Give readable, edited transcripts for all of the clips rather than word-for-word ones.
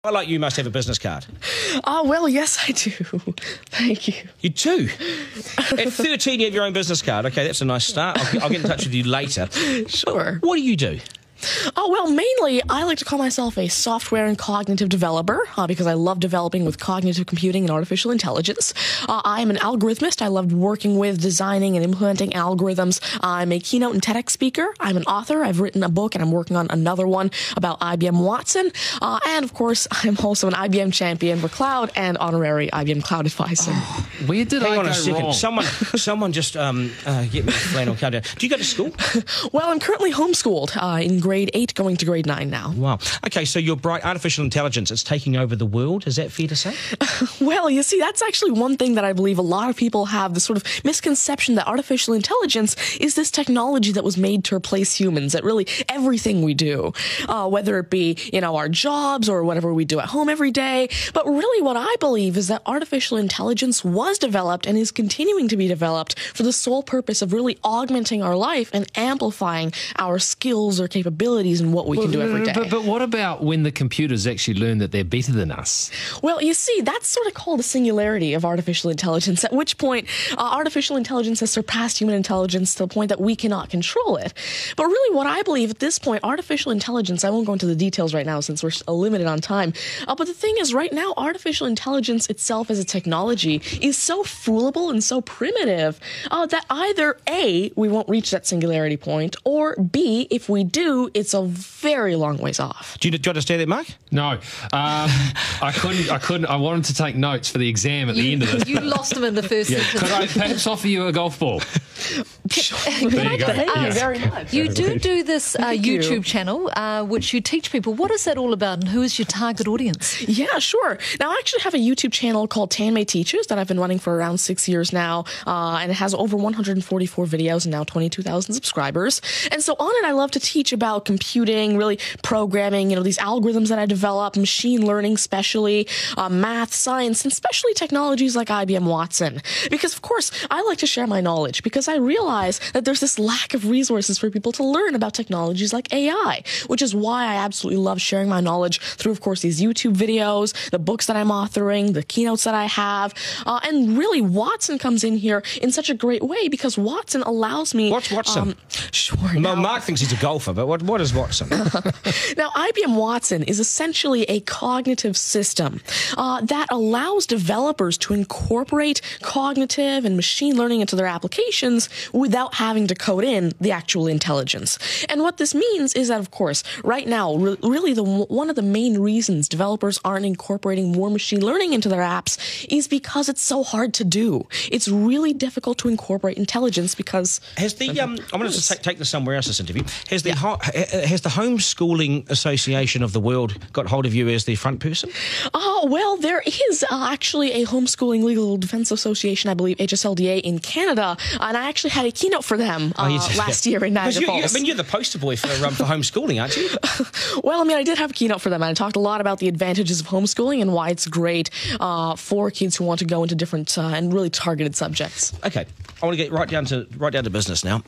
I like you must have a business card. Well, yes, I do. Thank you. You do? At 13, you have your own business card. OK, that's a nice start. I'll get in touch with you later. Sure. What do you do? Oh, well, mainly, I like to call myself a software and cognitive developer because I love developing with cognitive computing and artificial intelligence. I am an algorithmist. I love working with, designing, and implementing algorithms. I'm a keynote and TEDx speaker. I'm an author. I've written a book, and I'm working on another one about IBM Watson. And, of course, I'm also an IBM champion for cloud and honorary IBM cloud advisor. Oh, where did Hang I on go a second. wrong? Someone just get me a flannel card down. Do you go to school? Well, I'm currently homeschooled in grade 8, going to grade 9 now. Wow. OK, so you're bright. Artificial intelligence, it's taking over the world. Is that fair to say? Well, you see, that's actually one thing that I believe a lot of people have, this sort of misconception that artificial intelligence is this technology that was made to replace humans at really everything we do, whether it be, our jobs or whatever we do at home every day. But really what I believe is that artificial intelligence was developed and is continuing to be developed for the sole purpose of really augmenting our life and amplifying our skills or capabilities and what we can do every day. But what about when the computers actually learn that they're better than us? Well, you see, that's sort of called a singularity of artificial intelligence, at which point artificial intelligence has surpassed human intelligence to the point that we cannot control it. But really what I believe at this point, artificial intelligence, I won't go into the details right now since we're limited on time, but the thing is right now, artificial intelligence itself as a technology is so foolable and so primitive that either A, we won't reach that singularity point, or B, if we do, it's a very long ways off. Do you understand that, Mark? No. I couldn't. I wanted to take notes for the exam at the end of this. You lost them in the first sentence. Could I perhaps offer you a golf ball? There you go. Thank you very much. You do this YouTube channel, which you teach people. What is that all about, and who is your target audience? Yeah, sure. Now, I actually have a YouTube channel called Tanmay Teaches that I've been running for around 6 years now, and it has over 144 videos and now 22,000 subscribers. And so on it, I love to teach about computing, really programming, these algorithms that I develop, machine learning especially, math, science, and especially technologies like IBM Watson. Because, of course, I like to share my knowledge because I realize that there's this lack of resources for people to learn about technologies like AI, which is why I absolutely love sharing my knowledge through, of course, these YouTube videos, the books that I'm authoring, the keynotes that I have, and really Watson comes in here in such a great way because Watson allows me... What's Watson? Sure. Well, Mark thinks he's a golfer, but what is Watson? Now, IBM Watson is essentially a cognitive system that allows developers to incorporate cognitive and machine learning into their applications without having to code in the actual intelligence. And what this means is that, of course, right now, really one of the main reasons developers aren't incorporating more machine learning into their apps is because it's so hard to do. It's really difficult to incorporate intelligence because... Has the I'm going to take this somewhere else, this interview. Has the Homeschooling Association of the World got hold of you as the front person? Oh, well, there is actually a Homeschooling Legal Defense Association, I believe, HSLDA, in Canada, and I actually had a keynote for them last year in Niagara Falls. You're the poster boy for homeschooling, aren't you? Well, I did have a keynote for them, and I talked a lot about the advantages of homeschooling and why it's great for kids who want to go into different and really targeted subjects. Okay, I want to get right down to business now.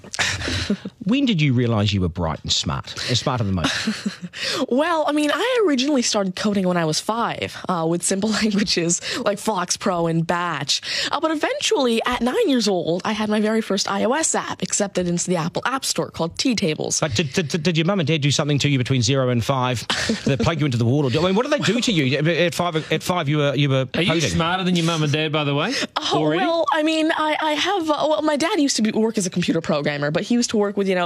When did you realise you were bright and smarter than most? Well, I originally started coding when I was 5 with simple languages like Fox Pro and Batch. But eventually, at 9 years old, I had my very first iOS app accepted into the Apple App Store called T-Tables. But did your mum and dad do something to you between 0 and 5 that plug you into the wall? What did they do to you at 5? At 5, you were Are you smarter than your mum and dad, by the way? Already? Well, I have. My dad used to work as a computer programmer, but he used to work with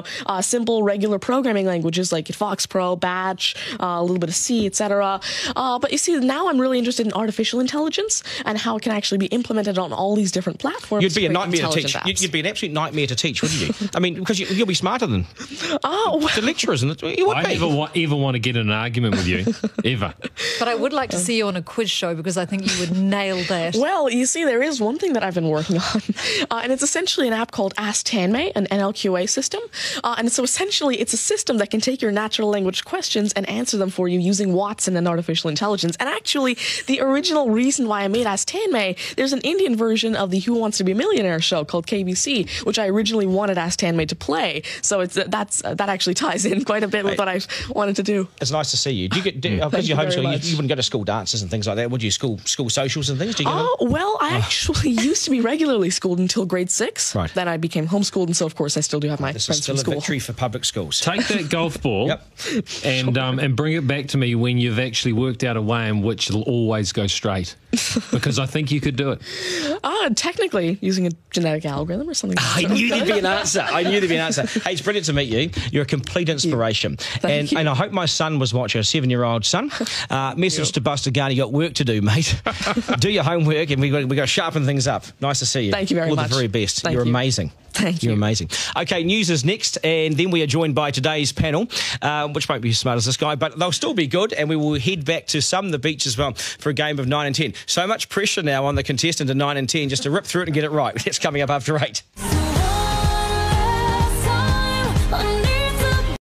simple regular programming languages like Fox Pro, Batch, a little bit of C, etc. But you see, now I'm really interested in artificial intelligence and how it can actually be implemented on all these different platforms. You'd be a nightmare to teach. You'd be an absolute nightmare to teach, wouldn't you? Because you'll be smarter than the lecturers. I never even want to get in an argument with you, ever. But I would like to see you on a quiz show because I think you would nail that. Well, you see, there is one thing that I've been working on, and it's essentially an app called Ask Tanmay, an NLQA system. And so essentially, it's a system that can take your natural language questions and answer them for you using Watson and artificial intelligence. And actually, actually the original reason why I made Ask Tanmay. There's an Indian version of the Who Wants to Be a Millionaire show called KBC, which I originally wanted Ask Tanmay to play. So that actually ties in quite a bit with what I wanted to do. It's nice to see you. Do you get because you're homeschooled? You wouldn't go to school dances and things like that, would you? School socials and things. Do you well, I actually used to be regularly schooled until grade 6. Right. Then I became homeschooled, and so of course I still do have my This is friends still from a school. victory for public schools. Take that golf ball Yep. and bring it back to me when you've actually worked out a way in which it'll always go straight. Because I think you could do it. Technically, using a genetic algorithm or something. I knew there'd be an answer. Hey, it's brilliant to meet you. You're a complete inspiration. Thank you. And I hope my son was watching, a 7-year-old son. Message to Buster Garner, you got work to do, mate. Do your homework, and we got to sharpen things up. Nice to see you. Thank you very much. much. All the very best. Thank You're you. amazing. Thank you. You're amazing. Okay, news is next, and then we are joined by today's panel, which won't be as smart as this guy, but they'll still be good, and we will head back to some of the beach as well for a game of 9 and 10. So much pressure now on the contestant in 9 and 10 just to rip through it and get it right. It's coming up after 8.